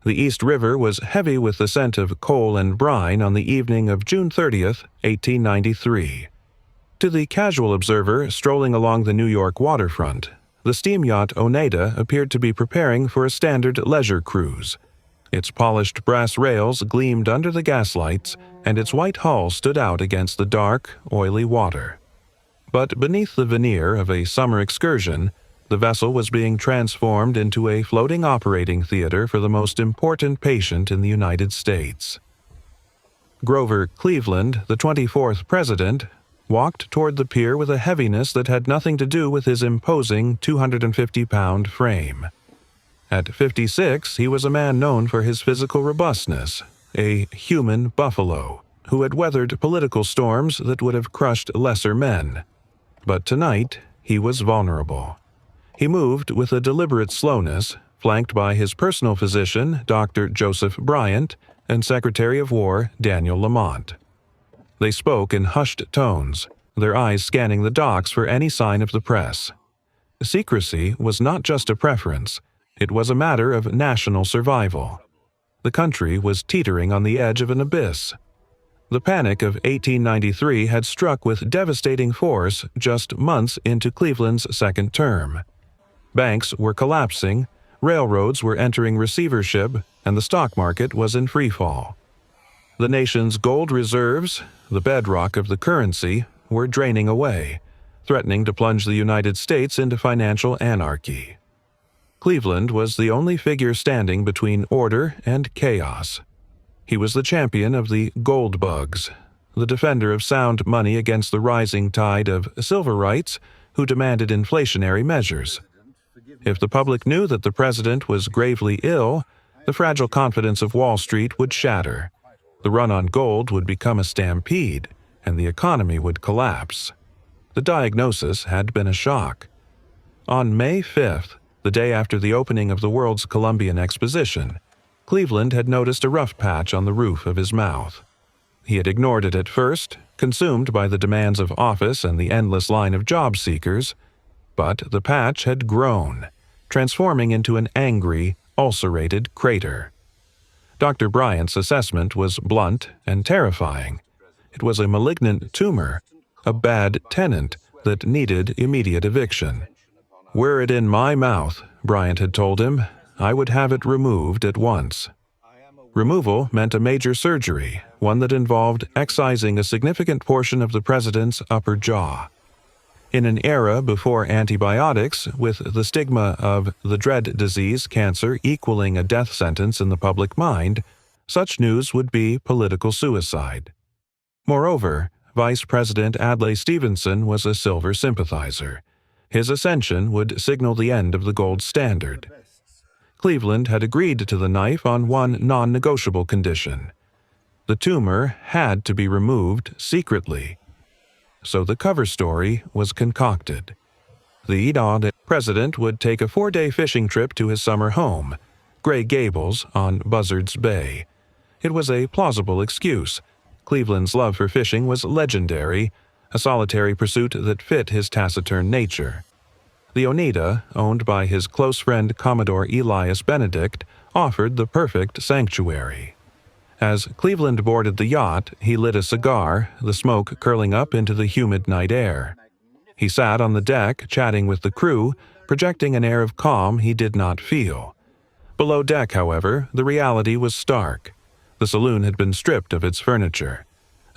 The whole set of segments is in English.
The East River was heavy with the scent of coal and brine on the evening of June 30th, 1893. To the casual observer strolling along the New York waterfront, the steam yacht Oneida appeared to be preparing for a standard leisure cruise. Its polished brass rails gleamed under the gaslights, and its white hull stood out against the dark, oily water. But beneath the veneer of a summer excursion, the vessel was being transformed into a floating operating theater for the most important patient in the United States. Grover Cleveland, the 24th president, walked toward the pier with a heaviness that had nothing to do with his imposing 250-pound frame. At 56, he was a man known for his physical robustness, a human buffalo, who had weathered political storms that would have crushed lesser men. But tonight, he was vulnerable. He moved with a deliberate slowness, flanked by his personal physician, Dr. Joseph Bryant, and Secretary of War Daniel Lamont. They spoke in hushed tones, their eyes scanning the docks for any sign of the press. Secrecy was not just a preference, it was a matter of national survival. The country was teetering on the edge of an abyss. The panic of 1893 had struck with devastating force just months into Cleveland's second term. Banks were collapsing, railroads were entering receivership, and the stock market was in freefall. The nation's gold reserves, the bedrock of the currency, were draining away, threatening to plunge the United States into financial anarchy. Cleveland was the only figure standing between order and chaos. He was the champion of the gold bugs, the defender of sound money against the rising tide of Silverites who demanded inflationary measures. If the public knew that the president was gravely ill, the fragile confidence of Wall Street would shatter. The run on gold would become a stampede, and the economy would collapse. The diagnosis had been a shock. On May 5th, the day after the opening of the World's Columbian Exposition, Cleveland had noticed a rough patch on the roof of his mouth. He had ignored it at first, consumed by the demands of office and the endless line of job seekers, but the patch had grown, transforming into an angry, ulcerated crater. Dr. Bryant's assessment was blunt and terrifying. It was a malignant tumor, a bad tenant that needed immediate eviction. "Were it in my mouth," Bryant had told him, "I would have it removed at once." Removal meant a major surgery, one that involved excising a significant portion of the president's upper jaw. In an era before antibiotics, with the stigma of the dread disease cancer equaling a death sentence in the public mind, such news would be political suicide. Moreover, Vice President Adlai Stevenson was a Silver sympathizer. His ascension would signal the end of the gold standard. Cleveland had agreed to the knife on one non-negotiable condition. The tumor had to be removed secretly. So the cover story was concocted. The president would take a 4-day fishing trip to his summer home, Gray Gables on Buzzards Bay. It was a plausible excuse. Cleveland's love for fishing was legendary, a solitary pursuit that fit his taciturn nature. The Oneida, owned by his close friend Commodore Elias Benedict, offered the perfect sanctuary. As Cleveland boarded the yacht, he lit a cigar, the smoke curling up into the humid night air. He sat on the deck, chatting with the crew, projecting an air of calm he did not feel. Below deck, however, the reality was stark. The saloon had been stripped of its furniture.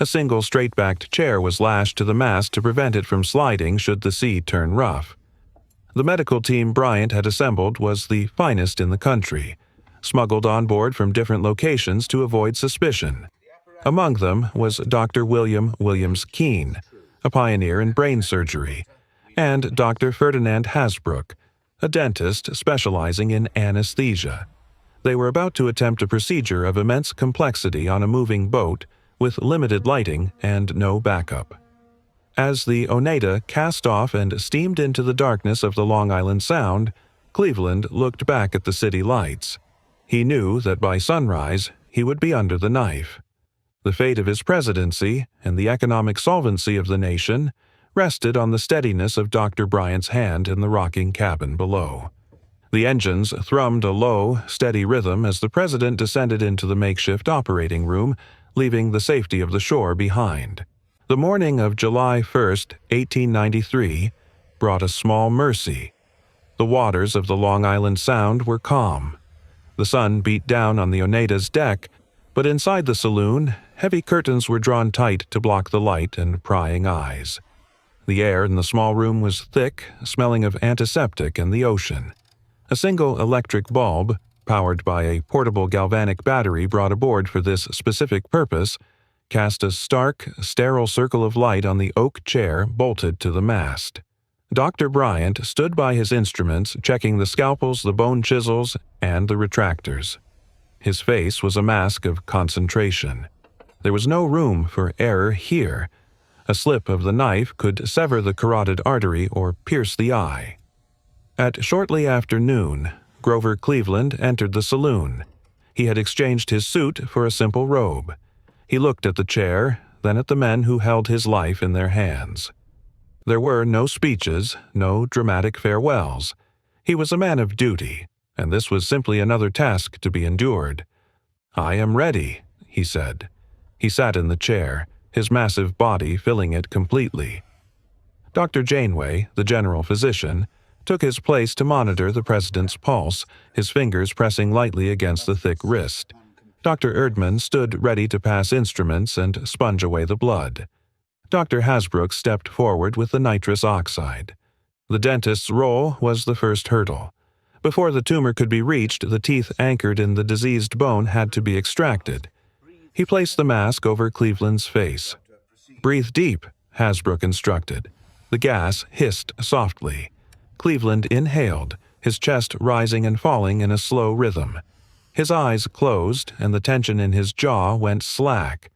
A single straight-backed chair was lashed to the mast to prevent it from sliding should the sea turn rough. The medical team Bryant had assembled was the finest in the country, smuggled on board from different locations to avoid suspicion. Among them was Dr. William Williams Keene, a pioneer in brain surgery, and Dr. Ferdinand Hasbrook, a dentist specializing in anesthesia. They were about to attempt a procedure of immense complexity on a moving boat with limited lighting and no backup. As the Oneida cast off and steamed into the darkness of the Long Island Sound, Cleveland looked back at the city lights. He knew that by sunrise he would be under the knife. The fate of his presidency and the economic solvency of the nation rested on the steadiness of Dr. Bryant's hand in the rocking cabin below. The engines thrummed a low, steady rhythm as the president descended into the makeshift operating room, leaving the safety of the shore behind. The morning of July 1st, 1893, brought a small mercy. The waters of the Long Island Sound were calm. The sun beat down on the Oneida's deck, but inside the saloon, heavy curtains were drawn tight to block the light and prying eyes. The air in the small room was thick, smelling of antiseptic and the ocean. A single electric bulb, powered by a portable galvanic battery brought aboard for this specific purpose, cast a stark, sterile circle of light on the oak chair bolted to the mast. Dr. Bryant stood by his instruments, checking the scalpels, the bone chisels, and the retractors. His face was a mask of concentration. There was no room for error here. A slip of the knife could sever the carotid artery or pierce the eye. At shortly after noon, Grover Cleveland entered the saloon. He had exchanged his suit for a simple robe. He looked at the chair, then at the men who held his life in their hands. There were no speeches, no dramatic farewells. He was a man of duty, and this was simply another task to be endured. "I am ready," he said. He sat in the chair, his massive body filling it completely. Dr. Janeway, the general physician, took his place to monitor the president's pulse, his fingers pressing lightly against the thick wrist. Dr. Erdman stood ready to pass instruments and sponge away the blood. Dr. Hasbrouck stepped forward with the nitrous oxide. The dentist's role was the first hurdle. Before the tumor could be reached, the teeth anchored in the diseased bone had to be extracted. He placed the mask over Cleveland's face. "Breathe deep," Hasbrouck instructed. The gas hissed softly. Cleveland inhaled, his chest rising and falling in a slow rhythm. His eyes closed, and the tension in his jaw went slack.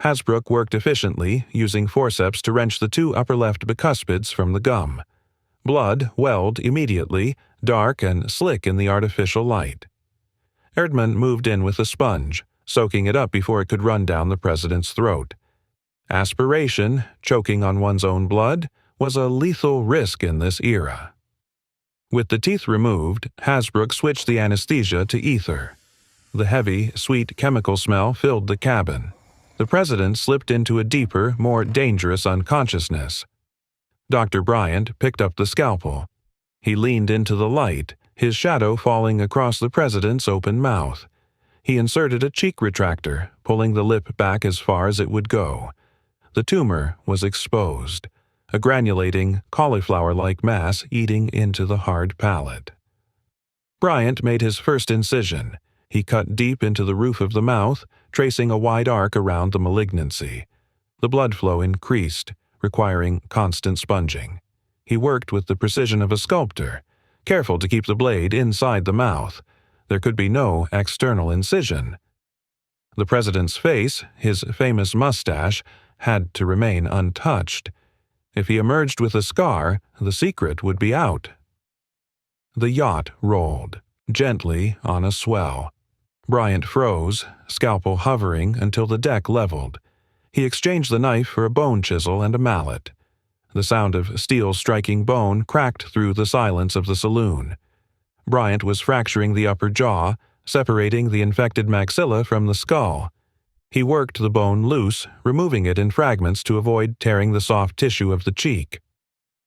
Hasbrouck worked efficiently, using forceps to wrench the two upper left bicuspids from the gum. Blood welled immediately, dark and slick in the artificial light. Erdman moved in with a sponge, soaking it up before it could run down the president's throat. Aspiration, choking on one's own blood, was a lethal risk in this era. With the teeth removed, Hasbrouck switched the anesthesia to ether. The heavy, sweet chemical smell filled the cabin. The president slipped into a deeper, more dangerous unconsciousness. Dr. Bryant picked up the scalpel. He leaned into the light, his shadow falling across the president's open mouth. He inserted a cheek retractor, pulling the lip back as far as it would go. The tumor was exposed, a granulating, cauliflower-like mass eating into the hard palate. Bryant made his first incision. He cut deep into the roof of the mouth, tracing a wide arc around the malignancy. The blood flow increased, requiring constant sponging. He worked with the precision of a sculptor, careful to keep the blade inside the mouth. There could be no external incision. The president's face, his famous mustache, had to remain untouched. If he emerged with a scar, the secret would be out. The yacht rolled, gently on a swell. Bryant froze, scalpel hovering until the deck leveled. He exchanged the knife for a bone chisel and a mallet. The sound of steel striking bone cracked through the silence of the saloon. Bryant was fracturing the upper jaw, separating the infected maxilla from the skull. He worked the bone loose, removing it in fragments to avoid tearing the soft tissue of the cheek.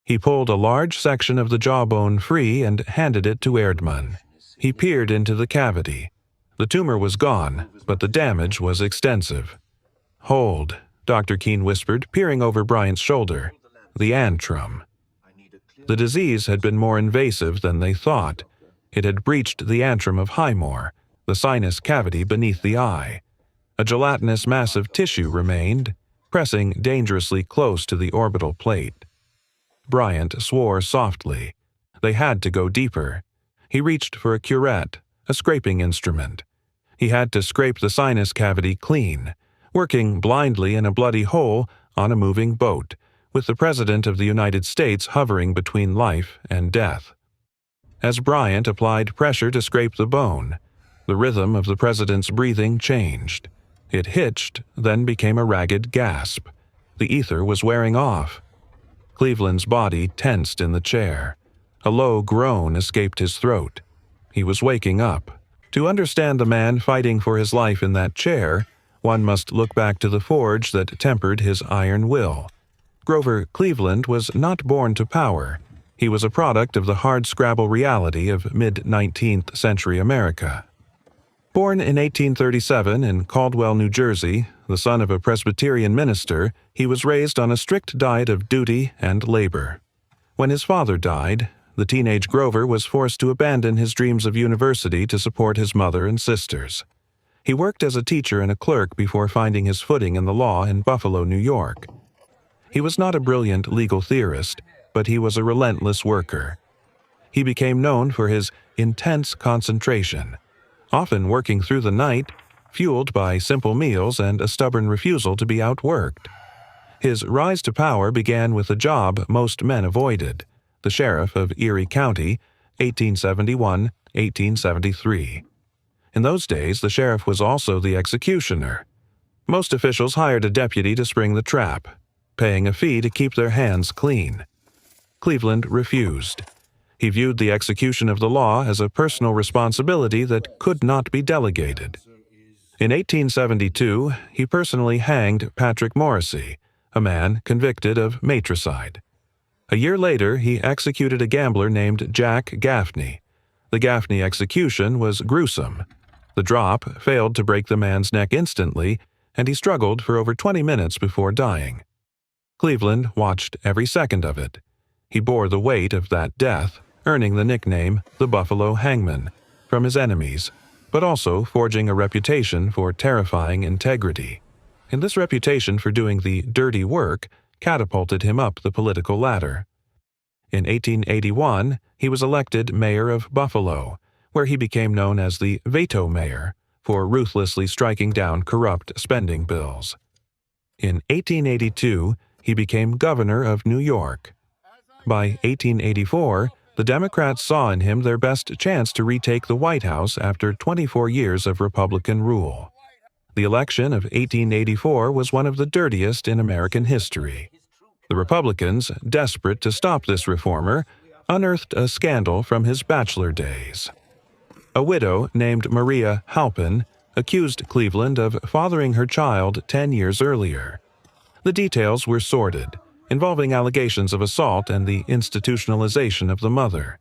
He pulled a large section of the jawbone free and handed it to Erdman. He peered into the cavity. The tumor was gone, but the damage was extensive. "Hold," Dr. Keene whispered, peering over Bryant's shoulder. "The antrum." The disease had been more invasive than they thought. It had breached the antrum of Highmore, the sinus cavity beneath the eye. A gelatinous mass of tissue remained, pressing dangerously close to the orbital plate. Bryant swore softly. They had to go deeper. He reached for a curette, a scraping instrument. He had to scrape the sinus cavity clean, working blindly in a bloody hole on a moving boat, with the President of the United States hovering between life and death. As Bryant applied pressure to scrape the bone, the rhythm of the President's breathing changed. It hitched, then became a ragged gasp. The ether was wearing off. Cleveland's body tensed in the chair. A low groan escaped his throat. He was waking up. To understand the man fighting for his life in that chair, one must look back to the forge that tempered his iron will. Grover Cleveland was not born to power. He was a product of the hardscrabble reality of mid-19th century America. Born in 1837 in Caldwell, New Jersey, the son of a Presbyterian minister, he was raised on a strict diet of duty and labor. When his father died, the teenage Grover was forced to abandon his dreams of university to support his mother and sisters. He worked as a teacher and a clerk before finding his footing in the law in Buffalo, New York. He was not a brilliant legal theorist, but he was a relentless worker. He became known for his intense concentration, often working through the night, fueled by simple meals and a stubborn refusal to be outworked. His rise to power began with a job most men avoided, the sheriff of Erie County, 1871-1873. In those days, the sheriff was also the executioner. Most officials hired a deputy to spring the trap, paying a fee to keep their hands clean. Cleveland refused. He viewed the execution of the law as a personal responsibility that could not be delegated. In 1872, he personally hanged Patrick Morrissey, a man convicted of matricide. A year later, he executed a gambler named Jack Gaffney. The Gaffney execution was gruesome. The drop failed to break the man's neck instantly, and he struggled for over 20 minutes before dying. Cleveland watched every second of it. He bore the weight of that death, earning the nickname the Buffalo Hangman from his enemies, but also forging a reputation for terrifying integrity. And this reputation for doing the dirty work catapulted him up the political ladder. In 1881, he was elected mayor of Buffalo, where he became known as the Veto Mayor for ruthlessly striking down corrupt spending bills. In 1882, he became governor of New York. By 1884, the Democrats saw in him their best chance to retake the White House after 24 years of Republican rule. The election of 1884 was one of the dirtiest in American history. The Republicans, desperate to stop this reformer, unearthed a scandal from his bachelor days. A widow named Maria Halpin accused Cleveland of fathering her child 10 years earlier. The details were sordid, involving allegations of assault and the institutionalization of the mother.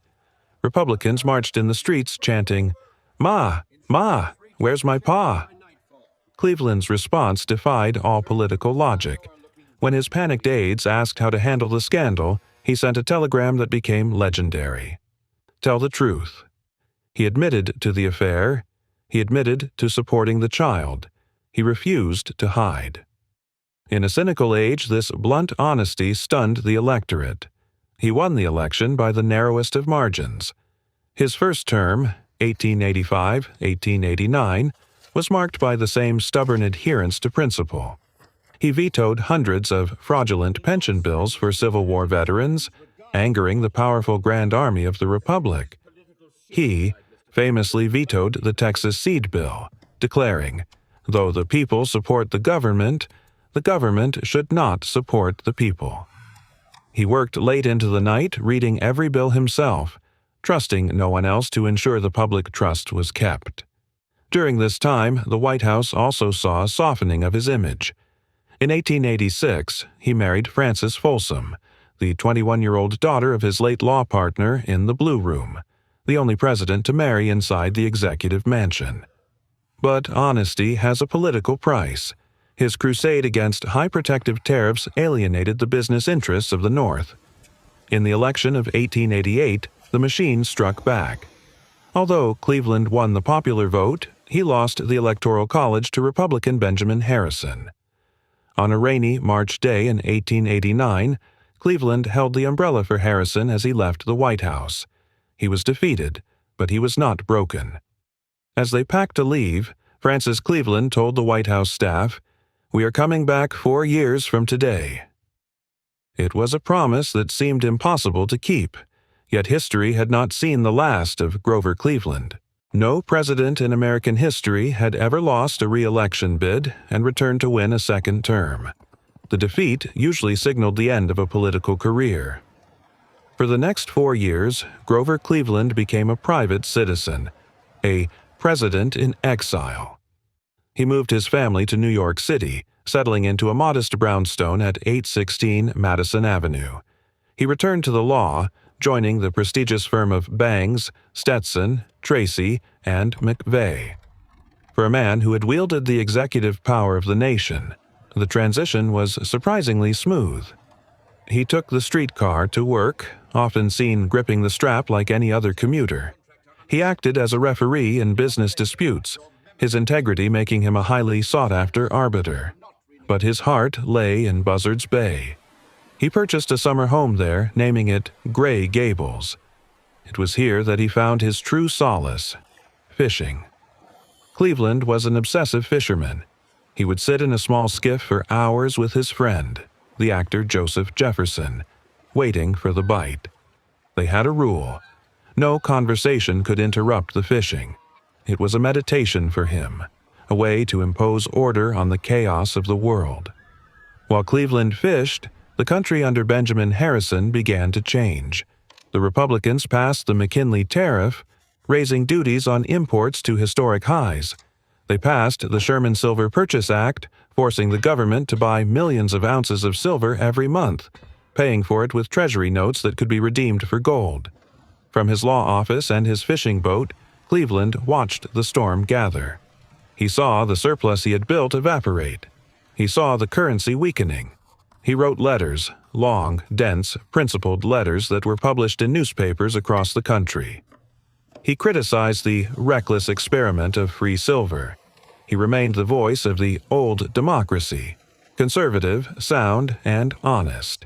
Republicans marched in the streets chanting, "Ma, Ma, where's my pa?" Cleveland's response defied all political logic. When his panicked aides asked how to handle the scandal, he sent a telegram that became legendary. Tell the truth. He admitted to the affair. He admitted to supporting the child. He refused to hide. In a cynical age, this blunt honesty stunned the electorate. He won the election by the narrowest of margins. His first term, 1885-1889, was marked by the same stubborn adherence to principle. He vetoed hundreds of fraudulent pension bills for Civil War veterans, angering the powerful Grand Army of the Republic. He famously vetoed the Texas Seed Bill, declaring, "Though the people support the government should not support the people." He worked late into the night, reading every bill himself, trusting no one else to ensure the public trust was kept. During this time, the White House also saw a softening of his image. In 1886, he married Frances Folsom, the 21-year-old daughter of his late law partner in the Blue Room, the only president to marry inside the executive mansion. But honesty has a political price. His crusade against high protective tariffs alienated the business interests of the North. In the election of 1888, the machine struck back. Although Cleveland won the popular vote, he lost the Electoral College to Republican Benjamin Harrison. On a rainy March day in 1889, Cleveland held the umbrella for Harrison as he left the White House. He was defeated, but he was not broken. As they packed to leave, Francis Cleveland told the White House staff, "We are coming back 4 years from today." It was a promise that seemed impossible to keep, yet history had not seen the last of Grover Cleveland. No president in American history had ever lost a re-election bid and returned to win a second term. The defeat usually signaled the end of a political career. For the next 4 years, Grover Cleveland became a private citizen, a president in exile. He moved his family to New York City, settling into a modest brownstone at 816 Madison Avenue. He returned to the law, joining the prestigious firm of Bangs, Stetson, Tracy, and McVeigh. For a man who had wielded the executive power of the nation, the transition was surprisingly smooth. He took the streetcar to work, often seen gripping the strap like any other commuter. He acted as a referee in business disputes, his integrity making him a highly sought-after arbiter. But his heart lay in Buzzards Bay. He purchased a summer home there, naming it Gray Gables. It was here that he found his true solace: fishing. Cleveland was an obsessive fisherman. He would sit in a small skiff for hours with his friend, the actor Joseph Jefferson, waiting for the bite. They had a rule: no conversation could interrupt the fishing. It was a meditation for him, a way to impose order on the chaos of the world. While Cleveland fished, the country under Benjamin Harrison began to change. The Republicans passed the McKinley Tariff, raising duties on imports to historic highs. They passed the Sherman Silver Purchase Act, forcing the government to buy millions of ounces of silver every month, paying for it with treasury notes that could be redeemed for gold. From his law office and his fishing boat, Cleveland watched the storm gather. He saw the surplus he had built evaporate. He saw the currency weakening. He wrote letters, long, dense, principled letters that were published in newspapers across the country. He criticized the reckless experiment of free silver. He remained the voice of the old democracy, conservative, sound, and honest.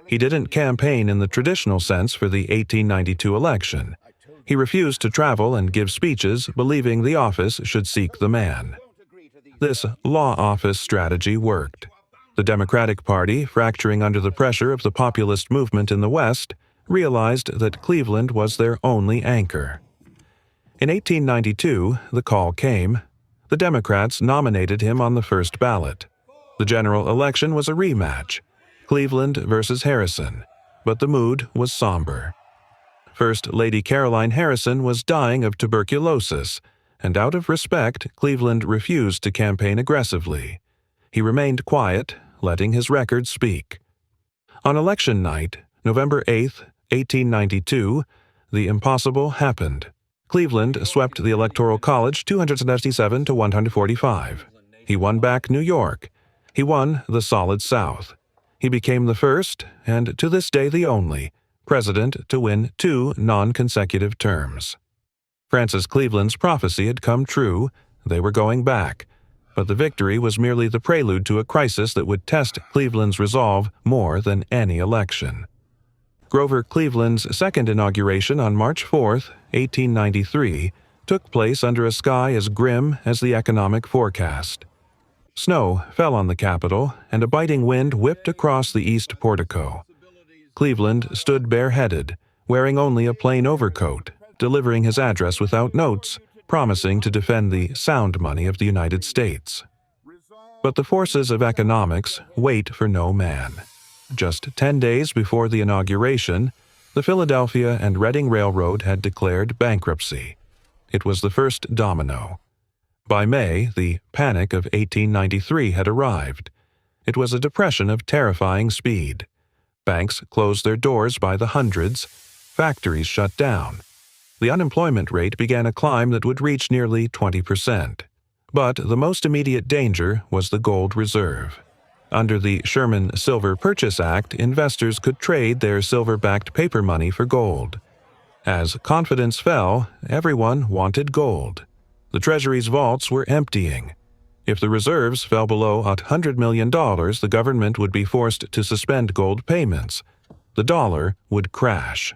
He didn't campaign in the traditional sense for the 1892 election. He refused to travel and give speeches, believing the office should seek the man. This law office strategy worked. The Democratic Party, fracturing under the pressure of the populist movement in the West, realized that Cleveland was their only anchor. In 1892, the call came. The Democrats nominated him on the first ballot. The general election was a rematch, Cleveland versus Harrison, but the mood was somber. First Lady Caroline Harrison was dying of tuberculosis, and out of respect, Cleveland refused to campaign aggressively. He remained quiet, letting his record speak. On election night, November 8, 1892, the impossible happened. Cleveland swept the Electoral College 277 to 145. He won back New York. He won the Solid South. He became the first, and to this day the only, president to win 2 non-consecutive terms. Francis Cleveland's prophecy had come true. They were going back. But the victory was merely the prelude to a crisis that would test Cleveland's resolve more than any election. Grover Cleveland's second inauguration on March 4, 1893, took place under a sky as grim as the economic forecast. Snow fell on the Capitol, and a biting wind whipped across the east portico. Cleveland stood bareheaded, wearing only a plain overcoat, delivering his address without notes, promising to defend the sound money of the United States. But the forces of economics wait for no man. Just 10 days before the inauguration, the Philadelphia and Reading Railroad had declared bankruptcy. It was the first domino. By May, the Panic of 1893 had arrived. It was a depression of terrifying speed. Banks closed their doors by the hundreds. Factories shut down. The unemployment rate began a climb that would reach nearly 20%. But the most immediate danger was the gold reserve. Under the Sherman Silver Purchase Act, investors could trade their silver-backed paper money for gold. As confidence fell, everyone wanted gold. The Treasury's vaults were emptying. If the reserves fell below $100 million, the government would be forced to suspend gold payments. The dollar would crash.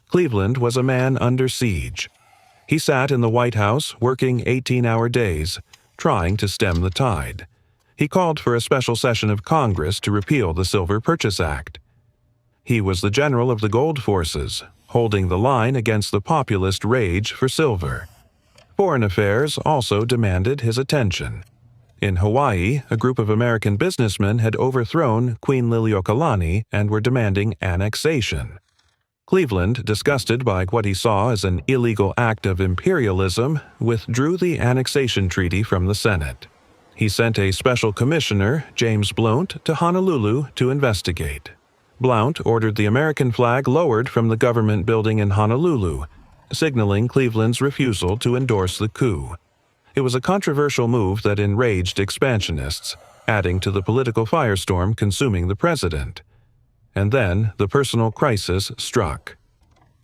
Cleveland was a man under siege. He sat in the White House working 18-hour days, trying to stem the tide. He called for a special session of Congress to repeal the Silver Purchase Act. He was the general of the gold forces, holding the line against the populist rage for silver. Foreign affairs also demanded his attention. In Hawaii, a group of American businessmen had overthrown Queen Liliuokalani and were demanding annexation. Cleveland, disgusted by what he saw as an illegal act of imperialism, withdrew the annexation treaty from the Senate. He sent a special commissioner, James Blount, to Honolulu to investigate. Blount ordered the American flag lowered from the government building in Honolulu, signaling Cleveland's refusal to endorse the coup. It was a controversial move that enraged expansionists, adding to the political firestorm consuming the president. And then the personal crisis struck.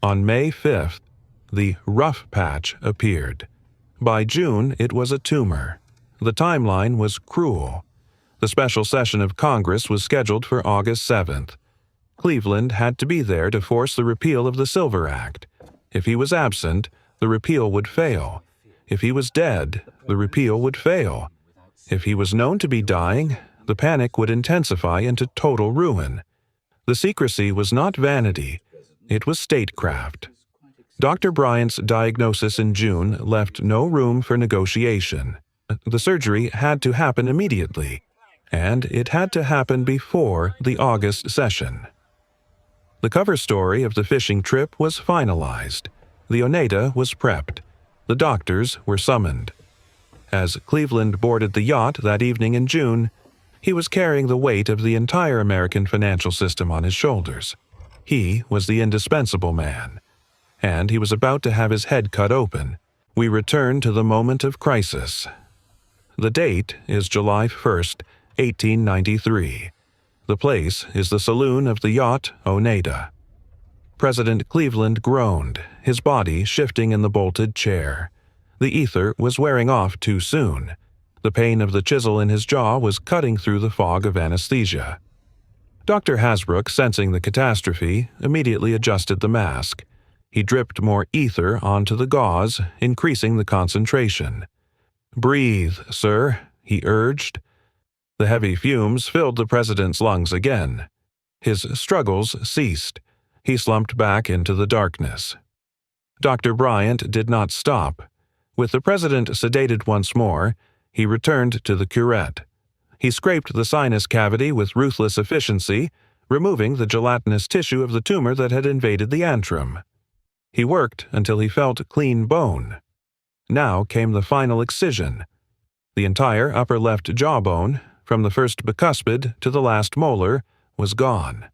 On May 5th, the rough patch appeared. By June, it was a tumor. The timeline was cruel. The special session of Congress was scheduled for August 7th. Cleveland had to be there to force the repeal of the Silver Act. If he was absent, the repeal would fail. If he was dead, the repeal would fail. If he was known to be dying, the panic would intensify into total ruin. The secrecy was not vanity, it was statecraft. Dr. Bryant's diagnosis in June left no room for negotiation. The surgery had to happen immediately, and it had to happen before the August session. The cover story of the fishing trip was finalized. The Oneida was prepped. The doctors were summoned. As Cleveland boarded the yacht that evening in June, he was carrying the weight of the entire American financial system on his shoulders. He was the indispensable man, and he was about to have his head cut open. We return to the moment of crisis. The date is July 1st, 1893. The place is the saloon of the yacht Oneida. President Cleveland groaned, his body shifting in the bolted chair. The ether was wearing off too soon. The pain of the chisel in his jaw was cutting through the fog of anesthesia. Dr. Hasbrouck, sensing the catastrophe, immediately adjusted the mask. He dripped more ether onto the gauze, increasing the concentration. "Breathe, sir," he urged. The heavy fumes filled the president's lungs again. His struggles ceased. He slumped back into the darkness. Dr. Bryant did not stop. With the president sedated once more, he returned to the curette. He scraped the sinus cavity with ruthless efficiency, removing the gelatinous tissue of the tumor that had invaded the antrum. He worked until he felt clean bone. Now came the final excision. The entire upper left jawbone, from the first bicuspid to the last molar, was gone.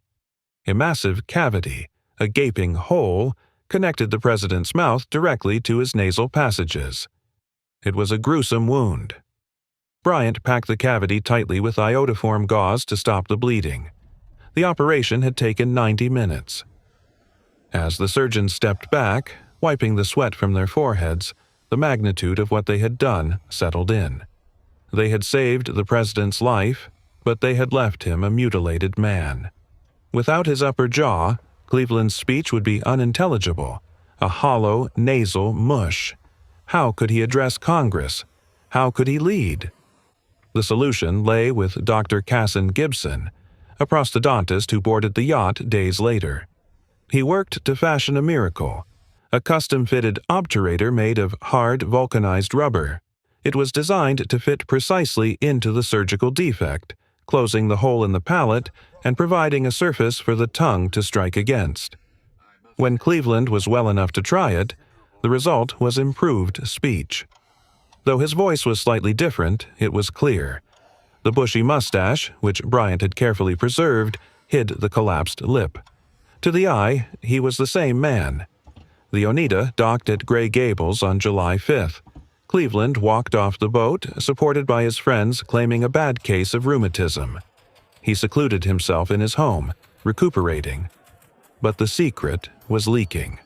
A massive cavity, a gaping hole, connected the president's mouth directly to his nasal passages. It was a gruesome wound. Bryant packed the cavity tightly with iodoform gauze to stop the bleeding. The operation had taken 90 minutes. As the surgeons stepped back, wiping the sweat from their foreheads, the magnitude of what they had done settled in. They had saved the president's life, but they had left him a mutilated man. Without his upper jaw, Cleveland's speech would be unintelligible, a hollow, nasal mush. How could he address Congress? How could he lead? The solution lay with Dr. Casson Gibson, a prosthodontist who boarded the yacht days later. He worked to fashion a miracle, a custom-fitted obturator made of hard, vulcanized rubber. It was designed to fit precisely into the surgical defect, closing the hole in the palate and providing a surface for the tongue to strike against. When Cleveland was well enough to try it, the result was improved speech. Though his voice was slightly different, it was clear. The bushy mustache, which Bryant had carefully preserved, hid the collapsed lip. To the eye, he was the same man. The Oneida docked at Gray Gables on July 5th. Cleveland walked off the boat, supported by his friends claiming a bad case of rheumatism. He secluded himself in his home, recuperating. But the secret was leaking.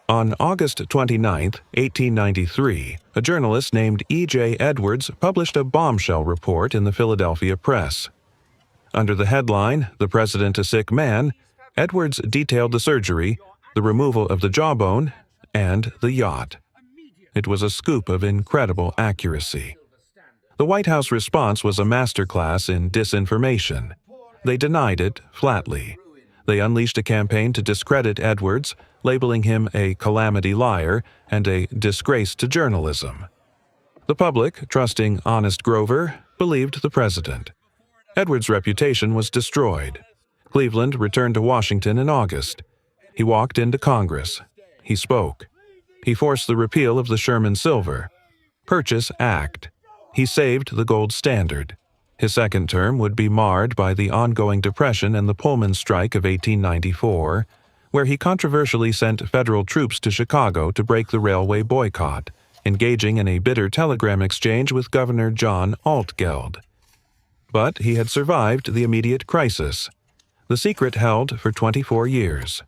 On August 29, 1893, a journalist named E.J. Edwards published a bombshell report in the Philadelphia Press. Under the headline, "The President a Sick Man," Edwards detailed the surgery, the removal of the jawbone, and the yacht. It was a scoop of incredible accuracy. The White House response was a masterclass in disinformation. They denied it flatly. They unleashed a campaign to discredit Edwards, labeling him a calamity liar and a disgrace to journalism. The public, trusting honest Grover, believed the president. Edwards' reputation was destroyed. Cleveland returned to Washington in August. He walked into Congress. He spoke. He forced the repeal of the Sherman-Silver Purchase Act. He saved the gold standard. His second term would be marred by the ongoing Depression and the Pullman strike of 1894, where he controversially sent federal troops to Chicago to break the railway boycott, engaging in a bitter telegram exchange with Governor John Altgeld. But he had survived the immediate crisis. The secret held for 24 years.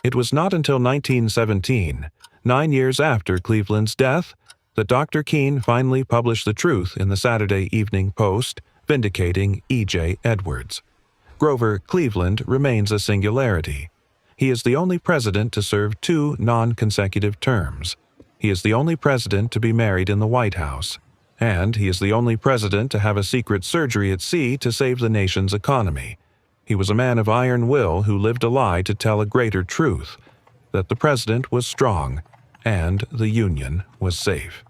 It was not until 1917, 9 years after Cleveland's death, that Dr. Keene finally published the truth in the Saturday Evening Post, vindicating E.J. Edwards. Grover Cleveland remains a singularity. He is the only president to serve 2 non-consecutive terms. He is the only president to be married in the White House. And he is the only president to have a secret surgery at sea to save the nation's economy. He was a man of iron will who lived a lie to tell a greater truth, that the president was strong and the Union was safe.